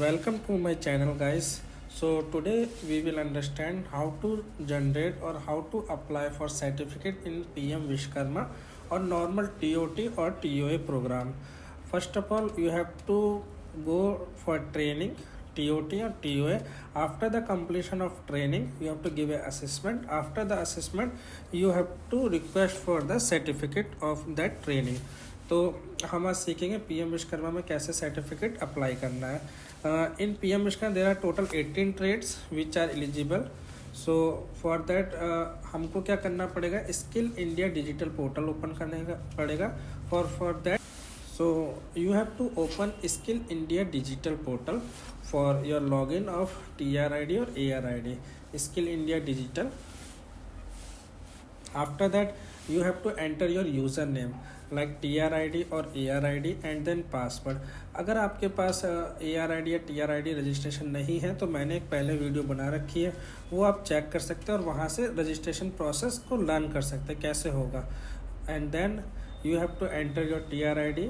Welcome to my channel, guys. So today we will understand how to generate or how to apply for certificate in PM Vishkarma or normal TOT or TOA program. First of all, you have to go for training TOT or TOA. After the completion of training, you have to give an assessment. After the assessment, you have to request for the certificate of that training. तो हम आज सीखेंगे PM Vishwakarma में कैसे certificate apply करना है। In PM Vishwakarma there are total 18 trades which are eligible. So for that हमको क्या करना पड़ेगा, skill India digital portal open करने का पड़ेगा। For that so you have to open skill India digital portal for your login of TRID और ARID skill India digital. After that you have to enter your username like TRID और ARID and then password। अगर आपके पास ARID या TRID registration नहीं है तो मैंने एक पहले वीडियो बना रखी है, वो आप चेक कर सकते हैं और वहाँ से रजिस्ट्रेशन प्रोसेस को लर्न कर सकते हैं कैसे होगा। And then you have to enter your TRID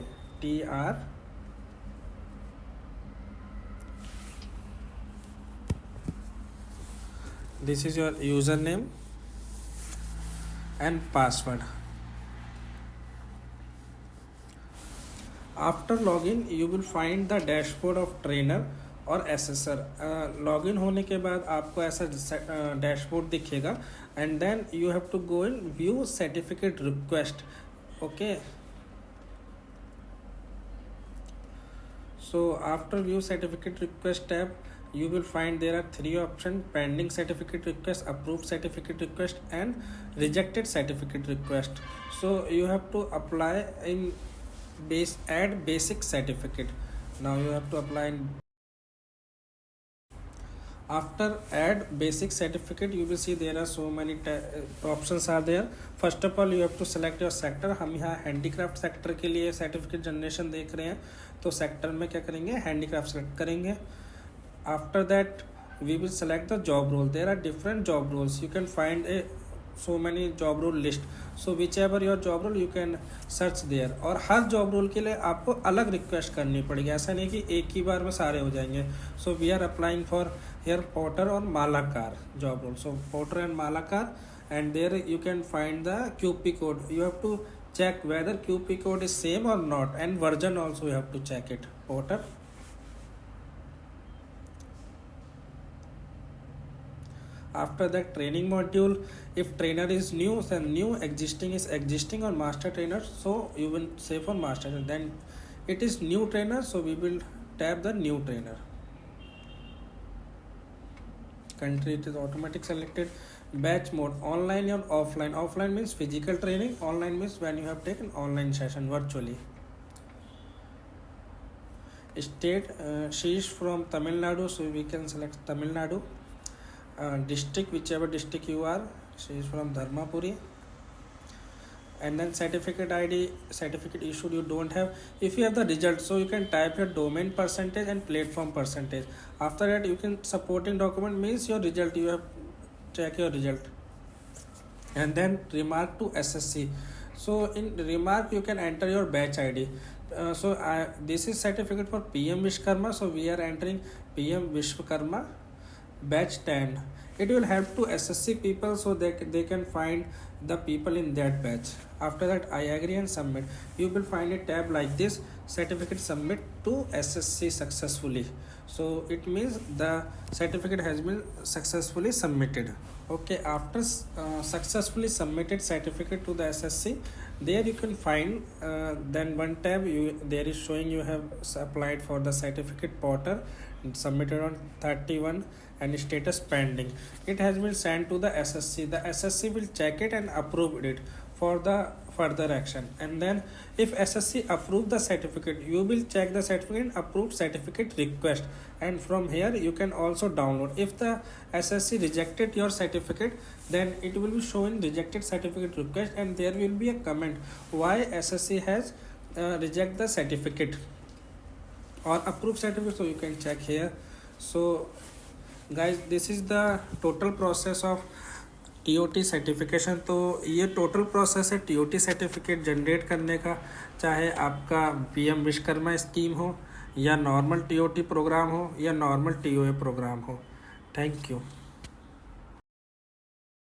this is your username and password. After login you will find the dashboard of trainer और assessor। लॉगिन होने के बाद आपको ऐसा डैशबोर्ड दिखेगा and then you have to go in view certificate request. Okay, so after view certificate request tab you will find there are 3 options: pending certificate request, approved certificate request and rejected certificate request. So you have to apply in add basic certificate. Now you have to apply in after add basic certificate you will see there are so many options are there। first of all you have to select your sector। हम यहाँ handicraft sector के लिए certificate generation देख रहे हैं, तो sector में क्या करेंगे, हैंडीक्राफ्ट सेलेक्ट करेंगे। After that we will select the job role. There are different job roles, you can find a so many job role list, so whichever your job role you can search there। और हर job role के लिए आपको अलग request करनी पड़ेगी, ऐसा नहीं कि एक ही बार में सारे हो जाएंगे। So we are applying for here porter और Malakar job role. So porter and Malakar and there you can find the QP code. You have to check whether QP code is same or not and version also you have to check it। porter, after that training module, if trainer is new then new, existing is existing or master trainer, so you will say for master trainer। then it is new trainer, so we will tab the new trainer। country it is automatic selected। batch mode online or offline, offline means physical training, online means when you have taken online session virtually। state she is from Tamil Nadu, so we can select Tamil Nadu। district whichever district you are, she is from Dharmapuri। and then certificate ID, certificate issued you don't have। if you have the result, so you can type your domain percentage and platform percentage। after that you can supporting document means your result, you have check your result। and then remark to SSC, so in remark you can enter your batch ID। so this is certificate for PM Vishkarma, so we are entering PM Vishkarma batch 10। it will help to SSC people, so they can find the people in that batch। after that I agree and submit, you will find a tab like this, certificate submit to SSC successfully, so it means the certificate has been successfully submitted। okay, after successfully submitted certificate to the SSC, there you can find then one tab there is showing you have applied for the certificate porter, submitted on 31 and status pending। it has been sent to the SSC, the SSC will check it and approve it for the further action। and then if SSC approve the certificate, you will check the certificate and approve certificate request, and from here you can also download। if the SSC rejected your certificate, then it will be showing rejected certificate request and there will be a comment why SSC has reject the certificate or approve certificate, so you can check here। so guys, this is the total process of TOT certification. तो ये total process है TOT certificate generate करने का, चाहे आपका PM Vishwakarma scheme हो या normal TOT programme हो या नॉर्मल TOA प्रोग्राम हो। Thank you.